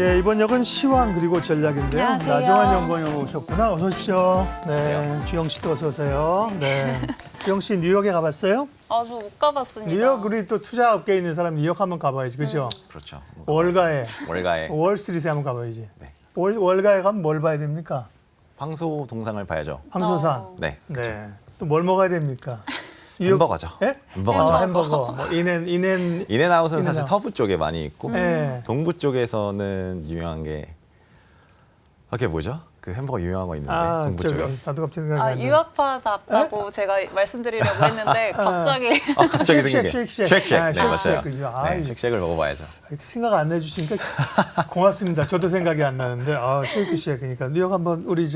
예, 이번 역은 시황 그리고 전략인데요. 안녕하세요. 나정환 연구원 오셨구나. 어서 오십시오. 네, 주영 씨도 어서 오세요. 네, 주영 씨 뉴욕에 가봤어요? 아, 저 못 가봤습니다. 뉴욕 우리 또 투자 업계에 있는 사람 뉴욕 한번 가봐야지, 그죠? 그렇죠. 월가에 월가에 월스트리트에 한번 가봐야지. 네. 월가에 가면 뭘 봐야 됩니까? 황소 동상을 봐야죠. 황소산. 네. 네. 또 뭘 먹어야 됩니까? 햄버거죠. 예? 햄버거죠. 햄버거. 뭐 인앤. 인앤아웃은 사실 인앤아웃. 서부 쪽에 많이 있고 네. 동부 쪽에서는 유명한 게 그게 뭐죠? 그 햄버거 유명한 거 있는데 동부 쪽에. 나도 갑자기 생각이 아, 안 나. 유학파답다고 제가 말씀드리려고 했는데 갑자기 갑자기 생긴 게 쉐이크쉑. 쉐이크쉑. 아, 네, 맞아요. 쉐이크쉑, 그죠? 아, 네, 쉑쉑을 먹어봐야죠. 생각 안 해주시니까 고맙습니다. 저도 생각이 안 나는데 쉐이크쉑 그러니까 뉴욕 한번 우리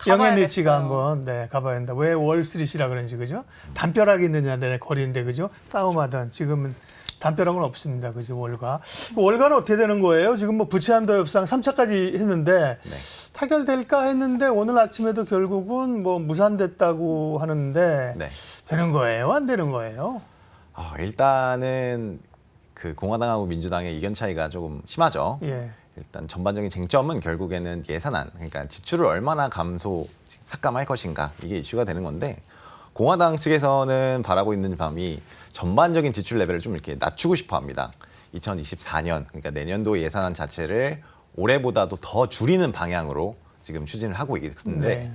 영앤 리치가 한번 가봐야 한다. 왜 월스트리트라 그런지 그죠? 담벼락이 있느냐 내 거리인데 그죠? 싸움하던 지금은 담벼락은 없습니다. 그죠? 월가. 월가는 어떻게 되는 거예요? 지금 뭐 부채한도 협상 3차까지 했는데 네. 타결될까 했는데 오늘 아침에도 결국은 뭐 무산됐다고 하는데 네. 되는 거예요? 안 되는 거예요? 일단은 그 공화당하고 민주당의 이견 차이가 조금 심하죠. 예. 일단 전반적인 쟁점은 결국에는 예산안, 그러니까 지출을 얼마나 삭감할 것인가 이게 이슈가 되는 건데 공화당 측에서는 바라고 있는 바람이 전반적인 지출 레벨을 좀 이렇게 낮추고 싶어 합니다. 2024년, 그러니까 내년도 예산안 자체를 올해보다도 더 줄이는 방향으로 지금 추진을 하고 있는데 네.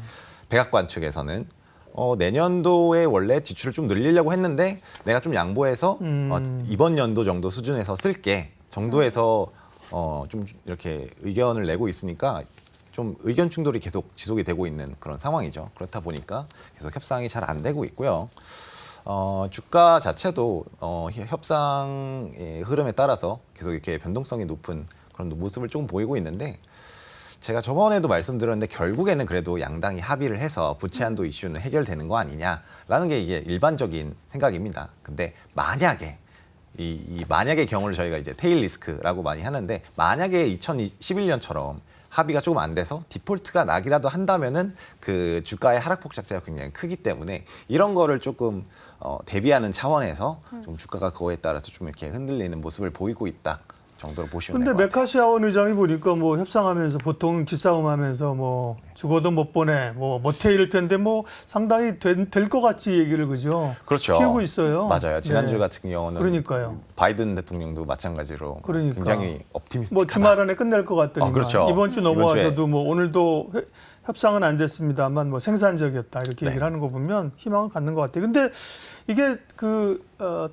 백악관 측에서는 내년도에 원래 지출을 좀 늘리려고 했는데 내가 좀 양보해서 이번 연도 정도 수준에서 쓸게 정도에서 좀 이렇게 의견을 내고 있으니까 좀 의견 충돌이 계속 지속이 되고 있는 그런 상황이죠. 그렇다 보니까 계속 협상이 잘 안 되고 있고요. 주가 자체도 협상의 흐름에 따라서 계속 이렇게 변동성이 높은 그런 모습을 조금 보이고 있는데 제가 저번에도 말씀드렸는데 결국에는 그래도 양당이 합의를 해서 부채 한도 이슈는 해결되는 거 아니냐라는 게 이게 일반적인 생각입니다. 근데 만약에 이 만약의 경우를 저희가 이제 테일 리스크라고 많이 하는데 만약에 2011년처럼 합의가 조금 안 돼서 디폴트가 나기라도 한다면은 그 주가의 하락폭 자체가 굉장히 크기 때문에 이런 거를 조금 대비하는 차원에서 좀 주가가 그거에 따라서 좀 이렇게 흔들리는 모습을 보이고 있다 정도로 보시면 될 근데 것 같아요. 메카시 하원 의장이 보니까 뭐 협상하면서 보통 기싸움하면서 뭐 죽어도 못 보내 뭐 모태일 텐데 뭐 상당히 될 것 같이 얘기를 그죠? 그렇죠. 키우고 있어요. 맞아요. 지난주 네. 같은 경우는 그러니까요. 바이든 대통령도 마찬가지로 그러니까. 굉장히 옵티미스틱하다. 뭐 주말 안에 끝낼 것 같더니 그렇죠. 이번 주 이번 넘어와서도 주에. 뭐 오늘도 협상은 안 됐습니다만 뭐 생산적이었다 이렇게 네. 얘기를 하는 거 보면 희망을 갖는 것 같아요. 근데 이게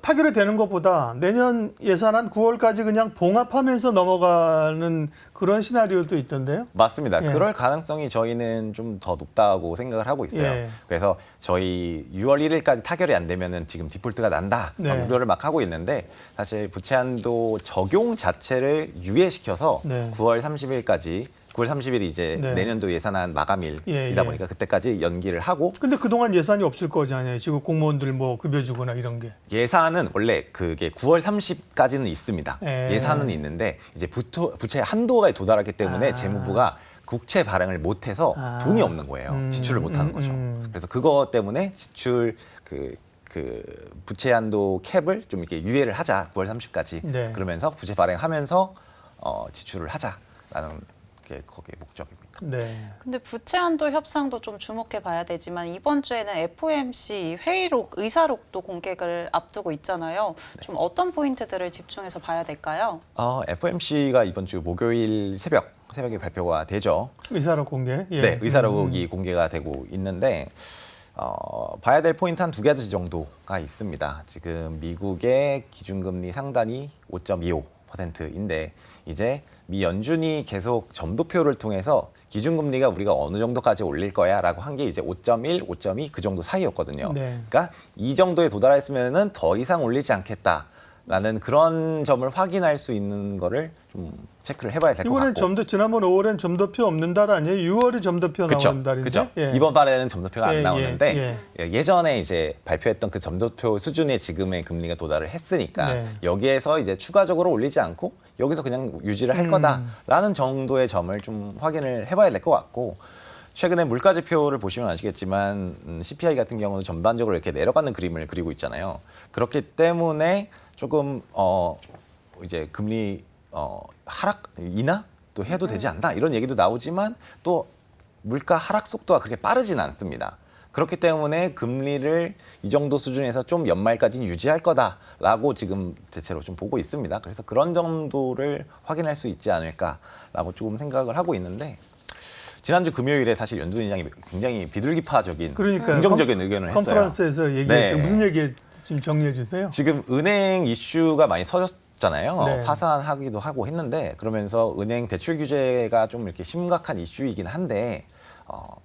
타결이 되는 것보다 내년 예산안 9월까지 그냥 봉합하면서 넘어가는 그런 시나리오도 있던데요. 맞습니다. 예. 그럴 가능성이 저희는 좀 더 높다고 생각을 하고 있어요. 예. 그래서 저희 6월 1일까지 타결이 안 되면은 지금 디폴트가 난다 네. 우려를 막 하고 있는데 사실 부채 한도 적용 자체를 유예시켜서 네. 9월 30일까지 9월 30일이 이제 네. 내년도 예산안 마감일이다 예, 예. 보니까 그때까지 연기를 하고 근데 그동안 예산이 없을 거잖아요. 지금 공무원들 뭐 급여 주거나 이런 게. 예산은 원래 그게 9월 30까지는 있습니다. 예. 예산은 있는데 이제 부채 한도가 도달했기 때문에 재무부가 국채 발행을 못해서 돈이 없는 거예요. 지출을 못하는 거죠. 그래서 그거 때문에 지출 그 부채 한도 캡을 좀 이렇게 유예를 하자 9월 30까지 네. 그러면서 부채 발행하면서 지출을 하자라는 게 거기에 목적입니다. 네. 근데 부채 한도 협상도 좀 주목해 봐야 되지만 이번 주에는 FOMC 회의록, 의사록도 공개를 앞두고 있잖아요. 좀 어떤 포인트들을 집중해서 봐야 될까요? FOMC가 이번 주 목요일 새벽에 발표가 되죠. 의사록 공개. 예. 네, 의사록이 공개가 되고 있는데 봐야 될 포인트 한 두 가지 정도가 있습니다. 지금 미국의 기준금리 상단이 5.25%인데 이제 미 연준이 계속 점도표를 통해서 기준금리가 우리가 어느 정도까지 올릴 거야라고 한 게 이제 5.1, 5.2 그 정도 사이였거든요. 네. 그러니까 이 정도에 도달했으면은 더 이상 올리지 않겠다라는 그런 점을 확인할 수 있는 거를 좀 체크를 해봐야 될 것 이번엔 같고. 지난번 5월엔 점도표 없는 달 아니에요? 6월이 점도표 나오는 달인데. 그렇죠. 예. 이번 달에는 점도표가 예, 안 나오는데 예. 예전에 이제 발표했던 그 점도표 수준의 지금의 금리가 도달을 했으니까 네. 여기에서 이제 추가적으로 올리지 않고 여기서 그냥 유지를 할 거다라는 정도의 점을 좀 확인을 해봐야 될 것 같고 최근에 물가 지표를 보시면 아시겠지만 CPI 같은 경우는 전반적으로 이렇게 내려가는 그림을 그리고 있잖아요. 그렇기 때문에 조금 이제 금리 하락 인하 또 해도 되지 않나 이런 얘기도 나오지만 또 물가 하락 속도가 그렇게 빠르지는 않습니다. 그렇기 때문에 금리를 이 정도 수준에서 좀 연말까지는 유지할 거다라고 지금 대체로 좀 보고 있습니다. 그래서 그런 정도를 확인할 수 있지 않을까라고 조금 생각을 하고 있는데 지난주 금요일에 사실 연준 의장이 굉장히 비둘기파적인 그러니까 긍정적인 의견을 했어요. 컨퍼런스에서 얘기했죠. 네. 무슨 얘기 지금 정리해 주세요. 지금 은행 이슈가 많이 터졌잖아요. 네. 파산하기도 하고 했는데 그러면서 은행 대출 규제가 좀 이렇게 심각한 이슈이긴 한데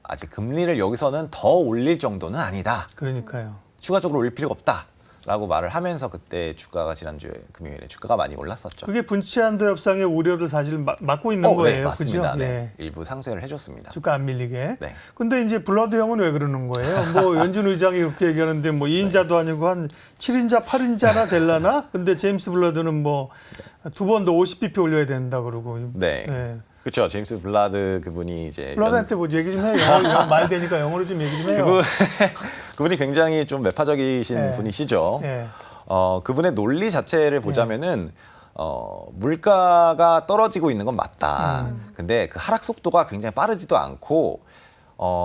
아직 금리를 여기서는 더 올릴 정도는 아니다. 그러니까요. 추가적으로 올릴 필요가 없다라고 말을 하면서 그때 주가가 지난주에 금요일에 주가가 많이 올랐었죠. 그게 분치 한도 협상의 우려를 사실 막고 있는 네, 거예요. 맞습니다. 그죠? 네. 일부 상쇄를 해줬습니다. 주가 안 밀리게. 네. 근데 이제 블러드 형은 왜 그러는 거예요? 뭐 연준 의장이 이렇게 얘기하는데 뭐 2인자도 아니고 한 7인자, 8인자나 될라나? 근데 제임스 블러드는 뭐 두 번 더 50bp 올려야 된다 그러고. 네. 네. 그렇죠. 제임스 블라드 그분이 이제 블러드한테 뭐 얘기 좀 해요. 영어 말 되니까 영어로 좀 얘기 좀 해요. 그분이 굉장히 좀 매파적이신 네. 분이시죠. 네. 그분의 논리 자체를 보자면은 물가가 떨어지고 있는 건 맞다. 근데 그 하락 속도가 굉장히 빠르지도 않고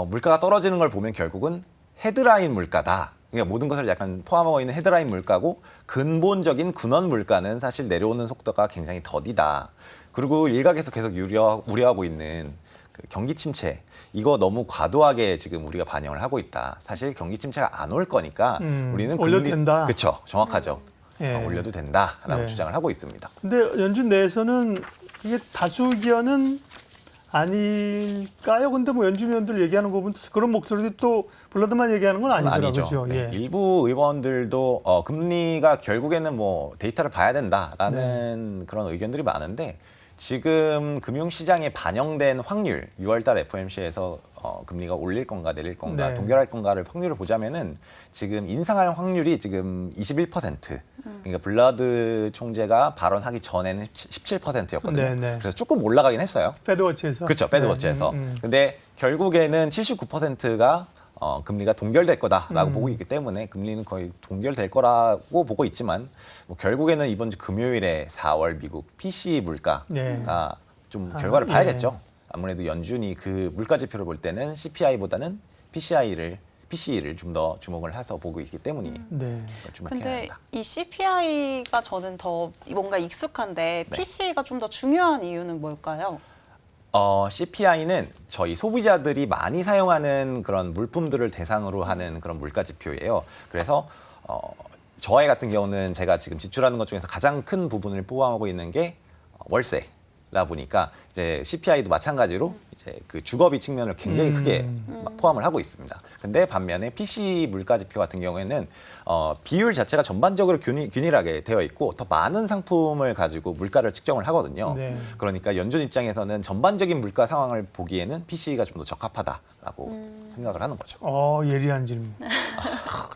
물가가 떨어지는 걸 보면 결국은 헤드라인 물가다. 그러니까 모든 것을 약간 포함하고 있는 헤드라인 물가고 근본적인 근원 물가는 사실 내려오는 속도가 굉장히 더디다. 그리고 일각에서 계속 우려하고 있는 그 경기 침체 이거 너무 과도하게 지금 우리가 반영을 하고 있다. 사실 경기 침체가 안 올 거니까 우리는 올려도 된다. 그렇죠. 정확하죠. 예. 올려도 된다라고 네. 주장을 하고 있습니다. 근데 연준 내에서는 그게 다수 의견은 아닐까요? 근데 뭐 연준 의원들 얘기하는 거 보면 그런 목소리도 또 블러드만 얘기하는 건 아니더라고요. 아니죠. 그죠? 네. 예. 일부 의원들도 금리가 결국에는 뭐 데이터를 봐야 된다라는 네. 그런 의견들이 많은데 지금 금융시장에 반영된 확률 6월달 FOMC에서 금리가 올릴 건가 내릴 건가 네. 동결할 건가를 확률을 보자면은 지금 인상할 확률이 지금 21%. 그러니까 블러드 총재가 발언하기 전에는 17%였거든요. 네, 네. 그래서 조금 올라가긴 했어요. 패드워치에서. 그렇죠. 패드워치에서. 네. 근데 결국에는 79%가 금리가 동결될 거다라고 보고 있기 때문에 금리는 거의 동결될 거라고 보고 있지만 뭐 결국에는 이번 주 금요일에 4월 미국 PCE 물가가 네. 좀 결과를 봐야겠죠. 예. 아무래도 연준이 그 물가 지표를 볼 때는 CPI보다는 PCE를 좀 더 주목을 해서 보고 있기 때문이 네. 주목해야 근데 합니다. 이 CPI가 저는 더 뭔가 익숙한데 네. PC가 좀 더 중요한 이유는 뭘까요? CPI는 저희 소비자들이 많이 사용하는 그런 물품들을 대상으로 하는 그런 물가 지표예요. 그래서 저희 같은 경우는 제가 지금 지출하는 것 중에서 가장 큰 부분을 포함하고 있는 게 월세라 보니까 이제 CPI도 마찬가지로 이제 그 주거비 측면을 굉장히 크게 포함을 하고 있습니다. 근데 반면에 PC 물가 지표 같은 경우에는 비율 자체가 전반적으로 균일하게 되어 있고 더 많은 상품을 가지고 물가를 측정을 하거든요. 네. 그러니까 연준 입장에서는 전반적인 물가 상황을 보기에는 PC가 좀 더 적합하다라고 생각을 하는 거죠. 예리한 질문.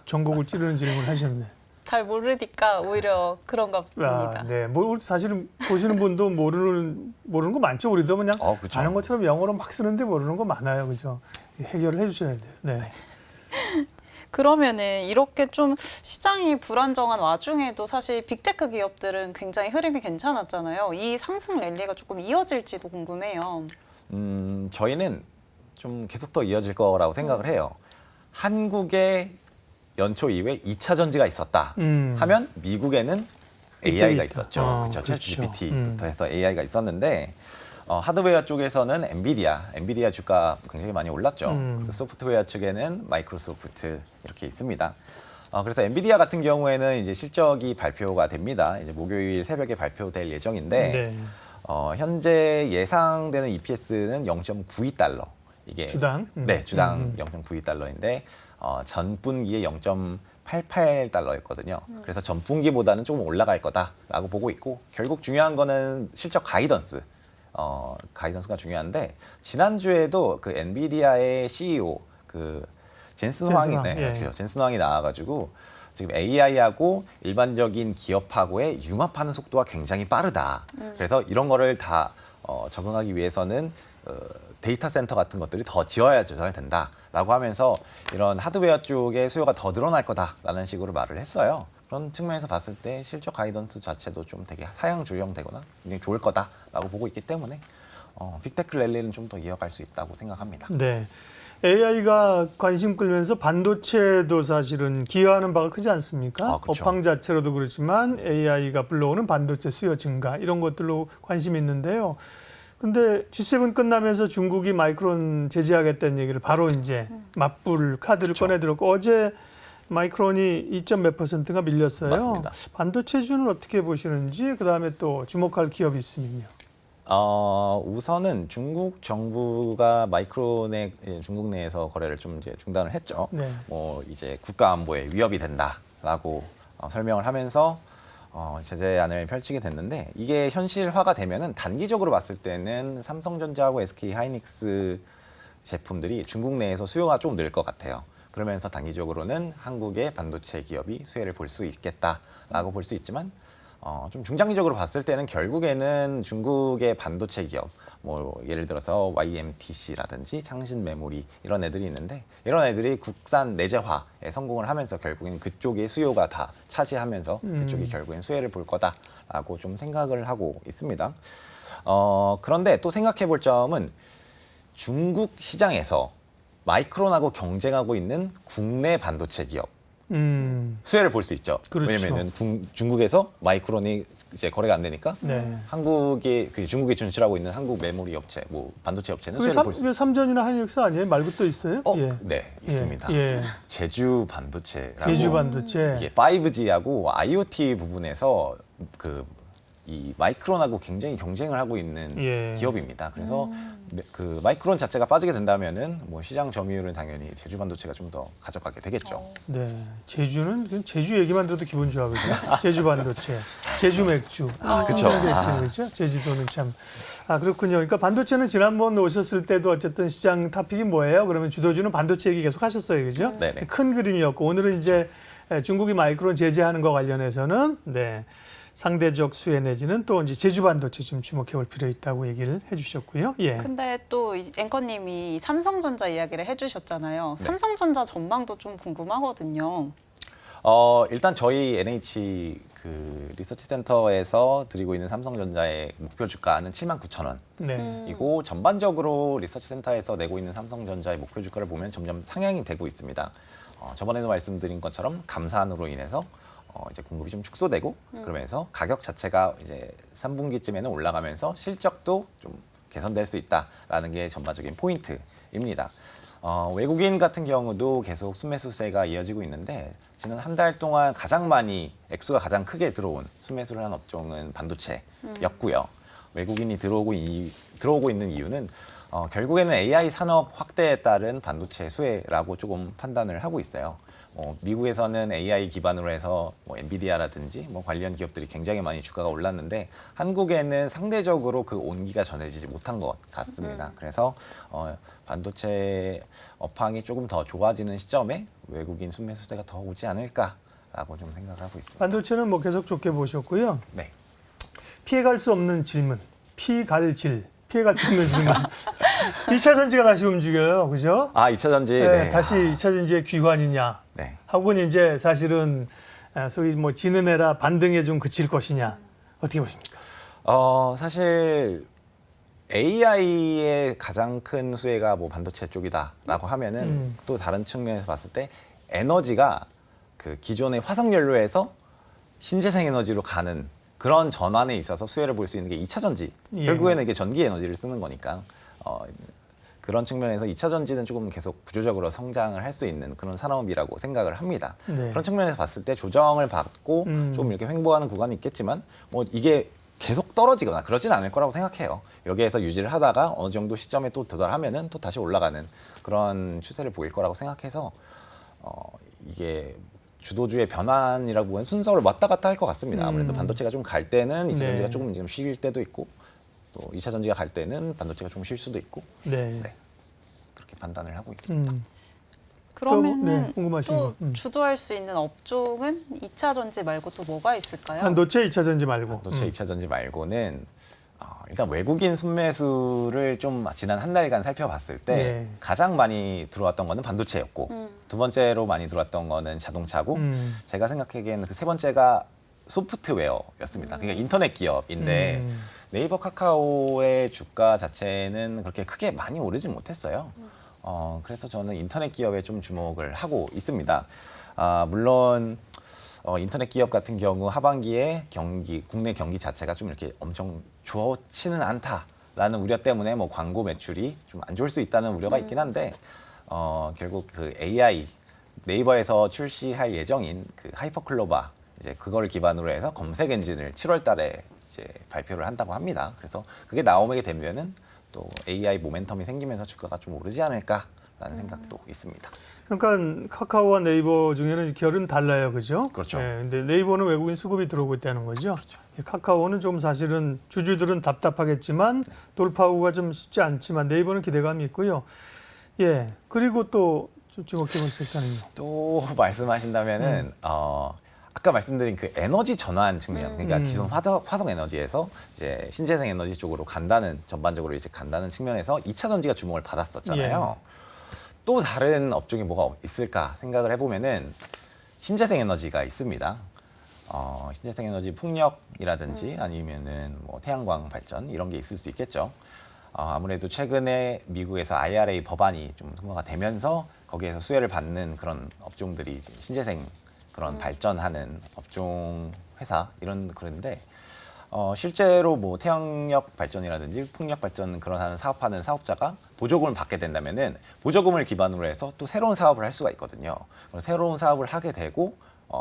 전곡을 찌르는 질문을 하셨네. 잘 모르니까 오히려 그런가 봅니다. 네. 뭐 사실은 보시는 분도 모르는 거 많죠. 우리도 그냥 그쵸. 아는 것처럼 영어로 막 쓰는데 모르는 거 많아요. 그죠? 해결을 해 주셔야 돼요. 네. 그러면은 이렇게 좀 시장이 불안정한 와중에도 사실 빅테크 기업들은 굉장히 흐름이 괜찮았잖아요. 이 상승 랠리가 조금 이어질지도 궁금해요. 저희는 좀 계속 더 이어질 거라고 생각을 해요. 한국의 연초 이후에 2차 전지가 있었다 하면 미국에는 AI가 있었죠. 그렇죠. 그렇죠. GPT부터 해서 AI가 있었는데 하드웨어 쪽에서는 엔비디아 주가 굉장히 많이 올랐죠. 그리고 소프트웨어 측에는 마이크로소프트 이렇게 있습니다. 그래서 엔비디아 같은 경우에는 이제 실적이 발표가 됩니다. 이제 목요일 새벽에 발표될 예정인데 네. 현재 예상되는 EPS는 0.92달러. 이게 주당? 네, 주당 0.92달러인데 전분기에 0.88달러였거든요. 그래서 전분기보다는 조금 올라갈 거다라고 보고 있고 결국 중요한 거는 실적 가이던스. 가이던스가 중요한데 지난주에도 그 엔비디아의 CEO 그 젠슨 황이 젠슨 황이 나와가지고 지금 AI하고 일반적인 기업하고의 융합하는 속도가 굉장히 빠르다. 그래서 이런 거를 다 적응하기 위해서는 데이터 센터 같은 것들이 더 지어야 된다라고 하면서 이런 하드웨어 쪽의 수요가 더 늘어날 거다라는 식으로 말을 했어요. 그런 측면에서 봤을 때 실적 가이던스 자체도 좀 되게 사양 조정되거나 굉장히 좋을 거다라고 보고 있기 때문에 빅테크 랠리는 좀 더 이어갈 수 있다고 생각합니다. 네. AI가 관심 끌면서 반도체도 사실은 기여하는 바가 크지 않습니까? 아, 그렇죠. 업황 자체로도 그렇지만 AI가 불러오는 반도체 수요 증가 이런 것들로 관심이 있는데요. 근데 G7 끝나면서 중국이 마이크론 제재하겠다는 얘기를 바로 이제 맞불 카드를 그렇죠. 꺼내들었고 어제 마이크론이 2점 몇 %가 밀렸어요. 맞습니다. 반도체주는 어떻게 보시는지 그다음에 또 주목할 기업이 있으면요. 우선은 중국 정부가 마이크론의 중국 내에서 거래를 좀 이제 중단을 했죠. 네. 뭐 이제 국가 안보에 위협이 된다라고 설명을 하면서 제재안을 펼치게 됐는데 이게 현실화가 되면은 단기적으로 봤을 때는 삼성전자하고 SK 하이닉스 제품들이 중국 내에서 수요가 좀 늘 것 같아요. 그러면서 단기적으로는 한국의 반도체 기업이 수혜를 볼 수 있겠다라고 볼 수 있지만 좀 중장기적으로 봤을 때는 결국에는 중국의 반도체 기업, 뭐 예를 들어서 YMTC라든지 창신 메모리 이런 애들이 있는데 이런 애들이 국산 내재화에 성공을 하면서 결국엔 그쪽의 수요가 다 차지하면서 그쪽이 결국엔 수혜를 볼 거다라고 좀 생각을 하고 있습니다. 그런데 또 생각해 볼 점은 중국 시장에서 마이크론하고 경쟁하고 있는 국내 반도체 기업 수혜를 볼 수 있죠. 그렇죠. 왜냐면은 중국에서 마이크론이 이제 거래가 안 되니까 네. 한국이 중국에 진출하고 있는 한국 메모리 업체, 뭐 반도체 업체는 그게 수혜를 볼 수 있죠. 삼전이나 하이닉스 아니에요? 말고 또 있어요? 네, 있습니다. 예. 제주 반도체라고 제주 반도체. 이게 5G하고 IoT 부분에서 이 마이크론하고 굉장히 경쟁을 하고 있는 예. 기업입니다. 그래서 그 마이크론 자체가 빠지게 된다면은 뭐 시장 점유율은 당연히 제주 반도체가 좀 더 가져가게 되겠죠. 네, 제주는 그냥 제주 얘기만 들어도 기분 좋아하거든요. 제주 반도체, 제주 맥주, 그쵸. 그렇죠. 제주도는 참 그렇군요. 그러니까 반도체는 지난번 오셨을 때도 어쨌든 시장 토픽이 뭐예요? 그러면 주도주는 반도체 얘기 계속 하셨어요, 그죠? 네네. 큰 그림이었고 오늘은 이제 중국이 마이크론 제재하는 거 관련해서는 상대적 수혜 내지는 또 이제 제주 반도체 좀 주목해 볼 필요 있다고 얘기를 해주셨고요. 예. 근데 또 앵커님이 삼성전자 이야기를 해주셨잖아요. 네. 삼성전자 전망도 좀 궁금하거든요. 일단 저희 NH 리서치 센터에서 드리고 있는 삼성전자의 목표 주가는 79,000원. 네. 이고 전반적으로 리서치 센터에서 내고 있는 삼성전자의 목표 주가를 보면 점점 상향이 되고 있습니다. 저번에도 말씀드린 것처럼 감산으로 인해서 이제 공급이 좀 축소되고 그러면서 가격 자체가 이제 3분기쯤에는 올라가면서 실적도 좀 개선될 수 있다라는 게 전반적인 포인트입니다. 외국인 같은 경우도 계속 순매수세가 이어지고 있는데 지난 한 달 동안 가장 많이 액수가 가장 크게 들어온 순매수를 한 업종은 반도체였고요. 외국인이 들어오고 있는 이유는 결국에는 AI 산업 확대에 따른 반도체 수혜라고 조금 판단을 하고 있어요. 미국에서는 AI 기반으로 해서 엔비디아라든지 관련 기업들이 굉장히 많이 주가가 올랐는데 한국에는 상대적으로 그 온기가 전해지지 못한 것 같습니다. 그래서 반도체 업황이 조금 더 좋아지는 시점에 외국인 순매수세가 더 오지 않을까라고 좀 생각하고 있습니다. 반도체는 뭐 계속 좋게 보셨고요. 네. 피해갈 수 없는 질문, 피해갈 수 없는 질문. 2차 전지가 다시 움직여요, 그죠? 2차 전지. 네, 다시 2차 전지의 귀환이냐? 네. 하고는 이제 사실은 소위 뭐 지는 애라 반등에 좀 그칠 것이냐? 어떻게 보십니까? 사실 AI의 가장 큰 수혜가 뭐 반도체 쪽이다라고 하면은 또 다른 측면에서 봤을 때 에너지가 그 기존의 화석 연료에서 신재생 에너지로 가는 그런 전환에 있어서 수혜를 볼 수 있는 게 2차 전지. 예. 결국에는 이게 전기 에너지를 쓰는 거니까 그런 측면에서 2차 전지는 조금 계속 구조적으로 성장을 할 수 있는 그런 산업이라고 생각을 합니다. 네. 그런 측면에서 봤을 때 조정을 받고 좀 이렇게 횡보하는 구간이 있겠지만 뭐 이게 계속 떨어지거나 그러진 않을 거라고 생각해요. 여기에서 유지를 하다가 어느 정도 시점에 또 도달하면은 또 다시 올라가는 그런 추세를 보일 거라고 생각해서 이게 주도주의 변환이라고 보면 순서를 왔다 갔다 할 것 같습니다. 아무래도 반도체가 좀 갈 때는 2차 전지가 조금 지금 쉴 때도 있고 또 2차 전지가 갈 때는 반도체가 좀 쉴 수도 있고 네. 그렇게 판단을 하고 있습니다. 그러면은 궁금하신 또 거. 주도할 수 있는 업종은 2차 전지 말고 또 뭐가 있을까요? 반도체 2차 전지 말고. 반도체 2차 전지 말고는 일단 외국인 순매수를 좀 지난 한 달간 살펴봤을 때 네. 가장 많이 들어왔던 거는 반도체였고 두 번째로 많이 들어왔던 거는 자동차고 제가 생각하기에는 그 세 번째가 소프트웨어였습니다. 그러니까 인터넷 기업인데 네이버 카카오의 주가 자체는 그렇게 크게 많이 오르진 못했어요. 그래서 저는 인터넷 기업에 좀 주목을 하고 있습니다. 물론 인터넷 기업 같은 경우 하반기에 국내 경기 자체가 좀 이렇게 엄청 좋지는 않다라는 우려 때문에 뭐 광고 매출이 좀 안 좋을 수 있다는 우려가 있긴 한데 결국 그 AI 네이버에서 출시할 예정인 그 하이퍼클로바 이제 그걸 기반으로 해서 검색 엔진을 7월달에 이제 발표를 한다고 합니다. 그래서 그게 나오게 되면은 또 AI 모멘텀이 생기면서 주가가 좀 오르지 않을까라는 생각도 있습니다. 그러니까 카카오와 네이버 중에는 결은 달라요, 그죠? 그렇죠. 예, 근데 네이버는 외국인 수급이 들어오고 있다는 거죠. 예, 카카오는 좀 사실은 주주들은 답답하겠지만 돌파구가 좀 쉽지 않지만 네이버는 기대감이 있고요. 예, 그리고 또 주목해 볼 수 있다는요. 또 말씀하신다면은 아까 말씀드린 그 에너지 전환 측면, 그러니까 기존 화석 에너지에서 이제 신재생 에너지 쪽으로 간다는 전반적으로 이제 간다는 측면에서 2차 전지가 주목을 받았었잖아요. 또 다른 업종이 뭐가 있을까 생각을 해보면은 신재생 에너지가 있습니다. 신재생 에너지 풍력이라든지 아니면은 뭐 태양광 발전 이런 게 있을 수 있겠죠. 아무래도 최근에 미국에서 IRA 법안이 좀 통과가 되면서 거기에서 수혜를 받는 그런 업종들이 이제 신재생 그런 발전하는 업종 회사 이런 그런데 실제로 뭐 태양력 발전이라든지 풍력 발전 그런 하는 사업하는 사업자가 보조금을 받게 된다면은 보조금을 기반으로 해서 또 새로운 사업을 할 수가 있거든요. 그럼 새로운 사업을 하게 되고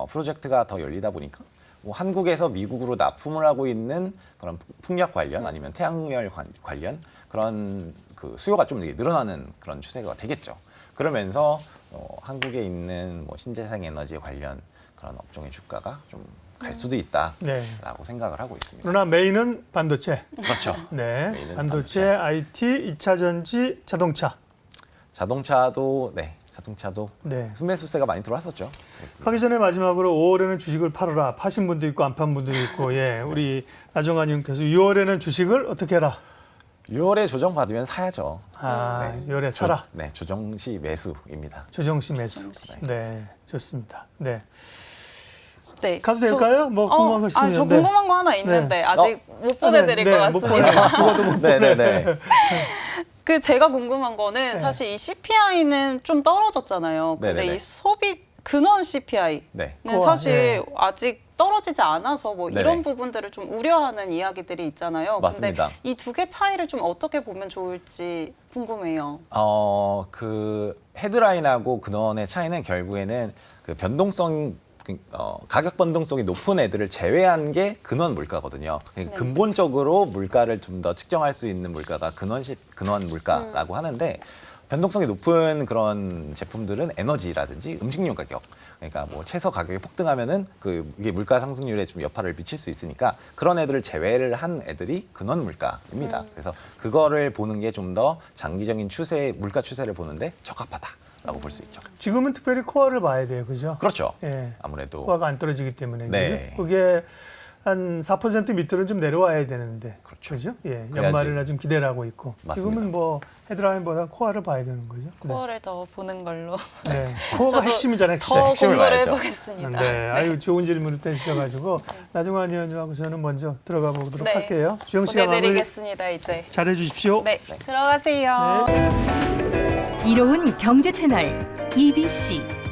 프로젝트가 더 열리다 보니까 뭐 한국에서 미국으로 납품을 하고 있는 그런 풍력 관련 아니면 태양열 관련 그런 그 수요가 좀 늘어나는 그런 추세가 되겠죠. 그러면서 한국에 있는 뭐 신재생 에너지 관련 그런 업종의 주가가 좀 갈 수도 있다라고 생각을 하고 있습니다. 그러나 메인은 반도체. 그렇죠. 네, 메인은 반도체, IT, 2차 전지, 자동차. 자동차도 네. 순매수세가 많이 들어왔었죠. 하기 전에 마지막으로 5월에는 주식을 팔아라. 파신 분도 있고 안 판 분도 있고, 예, 우리 나정환 의원께서 6월에는 주식을 어떻게 해라? 6월에 조정 받으면 사야죠. 6월에 사라. 조정 시 매수입니다. 조정시 매수. 조정시. 네, 좋습니다. 네, 네. 가도 될까요? 뭐 궁금한 거 있으면. 저 궁금한 거 하나 있는데 아직 못 보내드릴 것 못 같습니다. 죽어도 못 네네네. 그 제가 궁금한 거는 사실 이 CPI는 좀 떨어졌잖아요. 근데 네네네. 이 소비 근원 CPI는 네. 사실 네. 아직 떨어지지 않아서 뭐 네네. 이런 부분들을 좀 우려하는 이야기들이 있잖아요. 맞습니다. 근데 이 두 개 차이를 좀 어떻게 보면 좋을지 궁금해요. 그 헤드라인하고 근원의 차이는 결국에는 그 변동성 가격 변동성이 높은 애들을 제외한 게 근원 물가거든요. 그러니까 네. 근본적으로 물가를 좀 더 측정할 수 있는 물가가 근원 물가라고 하는데 변동성이 높은 그런 제품들은 에너지라든지 음식료 가격, 그러니까 뭐 채소 가격이 폭등하면은 이게 물가 상승률에 좀 여파를 미칠 수 있으니까 그런 애들을 제외를 한 애들이 근원 물가입니다. 그래서 그거를 보는 게 좀 더 장기적인 물가 추세를 보는데 적합하다라고 볼 수 있죠. 지금은 특별히 코어를 봐야 돼요, 그죠? 그렇죠. 예. 아무래도 코어가 안 떨어지기 때문에. 네. 그죠? 그게 한 4% 밑으로 좀 내려와야 되는데. 그렇죠. 그죠? 예. 그래야지. 연말이라 좀 기대를 하고 있고. 맞습니다. 지금은 뭐 헤드라인보다 코어를 봐야 되는 거죠. 코어를 더 보는 걸로 네. 코어가 저도 핵심이잖아요. 더 핵심을 공부를 봐야죠. 해보겠습니다. 네, 아유 좋은 질문을 떼주셔가지고 나중환 의원님하고 저는 먼저 들어가 보도록 네. 할게요. 주영 씨가 마무리 보내드리겠습니다. 이제. 잘해주십시오. 네, 들어가세요. 네. 이로운 경제 채널 EBC